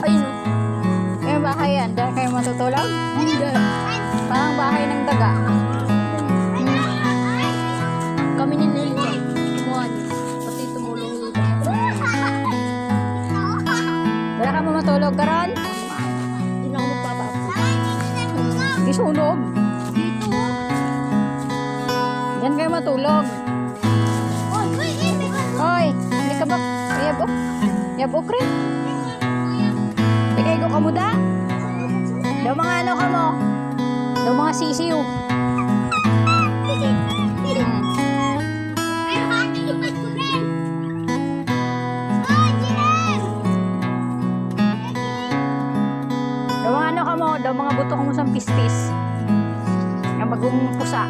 ayun o. Yung bahay yan, dahil kayo matutulog? Hindi. Parang bahay ng daga. Kami ni Lilita. Kumuha niyo. Pati tumulong dito. Wala ka mo matulog ka ron? Hindi na ako magpapapos. Di sunog. Diyan kayo matulog. Hoy, hindi ka ba yabok? Yabok rin? Ikay ko ka mo da? Daw mga ano ka mo? Daw mga sisiw. Daw mga ano ka mo? Daw mga buto ka mo sa pistis. Ang bagong pusa.